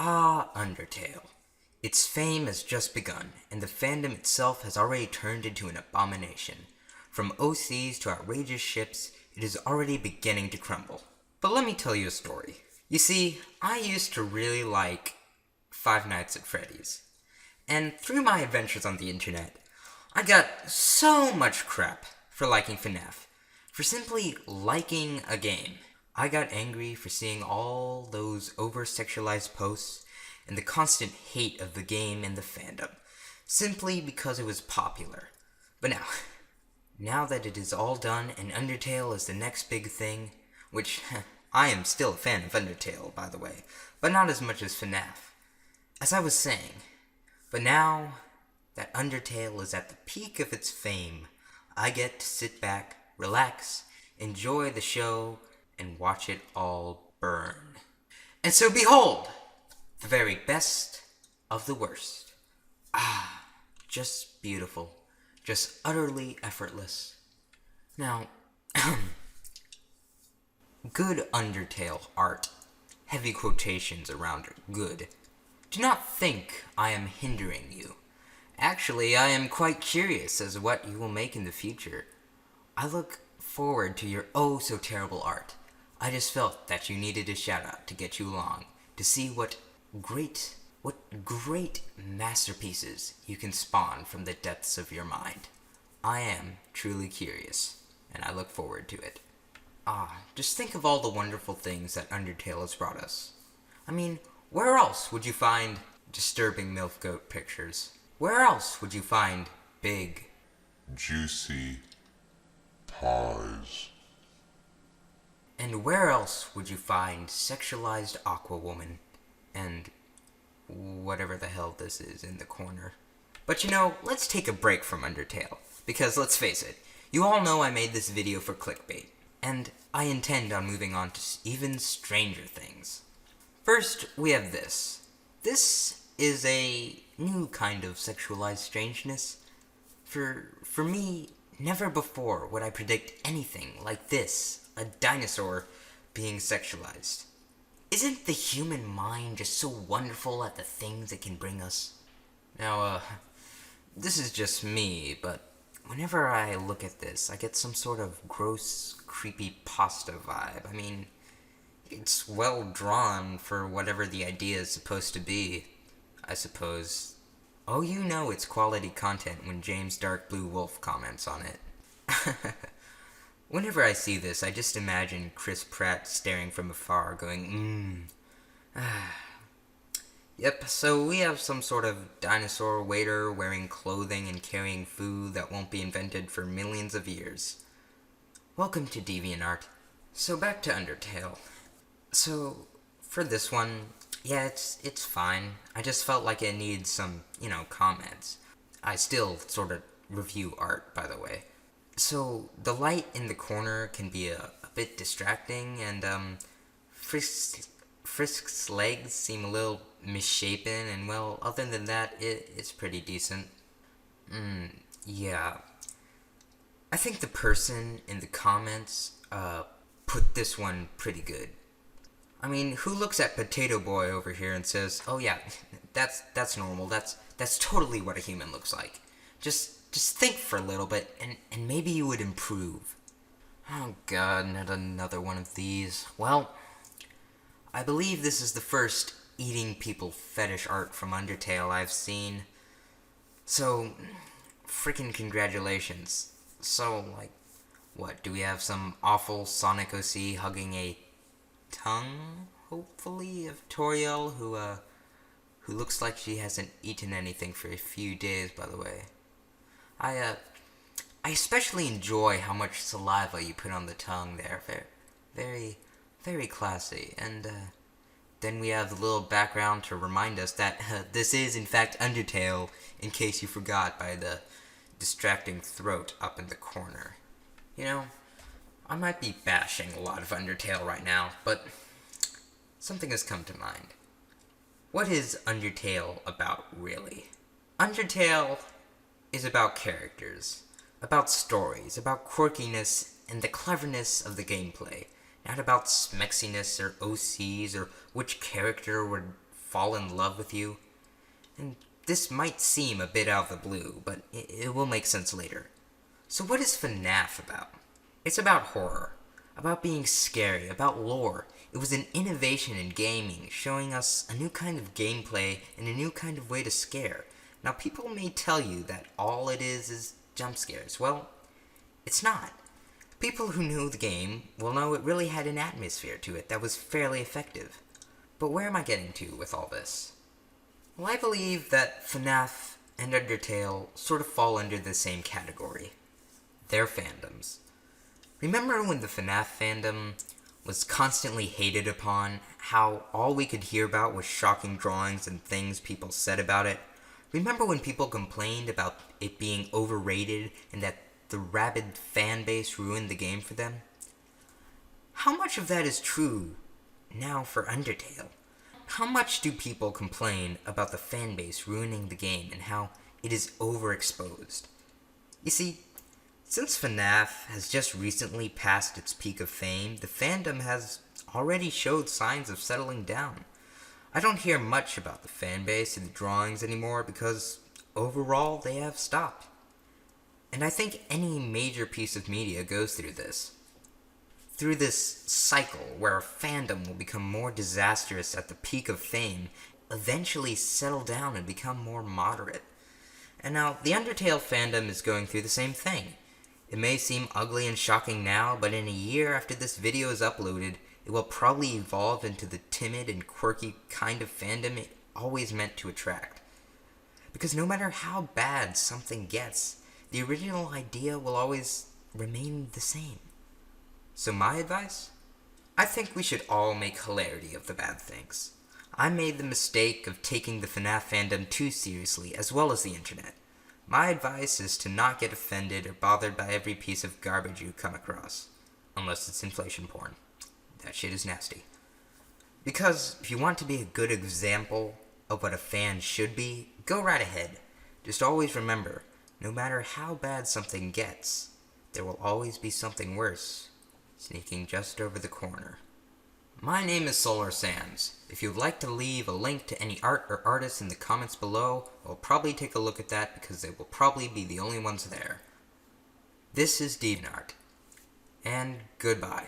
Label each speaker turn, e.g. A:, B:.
A: Ah, Undertale. Its fame has just begun, and the fandom itself has already turned into an abomination. From OCs to outrageous ships, it is already beginning to crumble. But let me tell you a story. You see, I used to really like Five Nights at Freddy's. And through my adventures on the internet, I got so much crap for liking Fnaf, for simply liking a game. I got angry for seeing all those over-sexualized posts and the constant hate of the game and the fandom, simply because it was popular. But now that it is all done and Undertale is the next big thing, which I am still a fan of Undertale, by the way, but not as much as Fnaf. As I was saying, but now that Undertale is at the peak of its fame, I get to sit back, relax, enjoy the show, and watch it all burn. And so behold, the very best of the worst. Ah, just beautiful, just utterly effortless. Now, good Undertale art, heavy quotations around good. Do not think I am hindering you. Actually, I am quite curious as to what you will make in the future. I look forward to your oh so terrible art. I just felt that you needed a shout out to get you along, to see what great masterpieces you can spawn from the depths of your mind. I am truly curious, and I look forward to it. Just think of all the wonderful things that Undertale has brought us. I mean, where else would you find disturbing MILF goat pictures? Where else would you find big,
B: juicy pies?
A: And where else would you find sexualized Aqua Woman and whatever the hell this is in the corner? But let's take a break from Undertale, because let's face it, you all know I made this video for clickbait, and I intend on moving on to even stranger things. First, we have this. This is a new kind of sexualized strangeness. For me, never before would I predict anything like this. A dinosaur being sexualized. Isn't the human mind just so wonderful at the things it can bring us? Now, this is just me, but whenever I look at this, I get some sort of gross, creepy pasta vibe. I mean, it's well drawn for whatever the idea is supposed to be, I suppose. Oh, it's quality content when James Dark Blue Wolf comments on it. Whenever I see this, I just imagine Chris Pratt staring from afar, going, Yep, so we have some sort of dinosaur waiter wearing clothing and carrying food that won't be invented for millions of years. Welcome to Deviantart. So back to Undertale. So, for this one, yeah, it's fine. I just felt like it needed some, comments. I still sort of review art, by the way. So, the light in the corner can be a bit distracting, and Frisk's legs seem a little misshapen, and well, other than that, it's pretty decent. Yeah. I think the person in the comments put this one pretty good. I mean, who looks at Potato Boy over here and says, "Oh yeah, that's normal. That's totally what a human looks like." Just think for a little bit, and maybe you would improve. Oh god, not another one of these. Well, I believe this is the first eating people fetish art from Undertale I've seen. So, freaking congratulations. So, what, do we have some awful Sonic OC hugging a tongue, hopefully, of Toriel, who looks like she hasn't eaten anything for a few days, by the way. I especially enjoy how much saliva you put on the tongue there. Very, very classy. And, then we have the little background to remind us that this is, in fact, Undertale, in case you forgot by the distracting throat up in the corner. I might be bashing a lot of Undertale right now, but something has come to mind. What is Undertale about, really? Undertale is about characters, about stories, about quirkiness and the cleverness of the gameplay, not about smexiness or OCs or which character would fall in love with you. And this might seem a bit out of the blue, but it will make sense later. So what is Fnaf about? It's about horror, about being scary, about lore. It was an innovation in gaming, showing us a new kind of gameplay and a new kind of way to scare. Now, people may tell you that all it is jump scares. Well, it's not. People who knew the game will know it really had an atmosphere to it that was fairly effective. But where am I getting to with all this? Well, I believe that Fnaf and Undertale sort of fall under the same category. They're fandoms. Remember when the Fnaf fandom was constantly hated upon, how all we could hear about was shocking drawings and things people said about it? Remember when people complained about it being overrated and that the rabid fan base ruined the game for them? How much of that is true now for Undertale? How much do people complain about the fan base ruining the game and how it is overexposed? You see, since Fnaf has just recently passed its peak of fame, the fandom has already showed signs of settling down. I don't hear much about the fanbase and the drawings anymore because overall they have stopped. And I think any major piece of media goes through this. Through this cycle where a fandom will become more disastrous at the peak of fame, eventually settle down and become more moderate. And now, the Undertale fandom is going through the same thing. It may seem ugly and shocking now, but in a year after this video is uploaded, it will probably evolve into the timid and quirky kind of fandom it always meant to attract. Because no matter how bad something gets, the original idea will always remain the same. So my advice? I think we should all make hilarity of the bad things. I made the mistake of taking the Fnaf fandom too seriously, as well as the internet. My advice is to not get offended or bothered by every piece of garbage you come across. Unless it's inflation porn. That shit is nasty. Because if you want to be a good example of what a fan should be, go right ahead. Just always remember, no matter how bad something gets, there will always be something worse, sneaking just over the corner. My name is Solar Sands. If you'd like to leave a link to any art or artists in the comments below, I'll probably take a look at that because they will probably be the only ones there. This is Deviantart, and goodbye.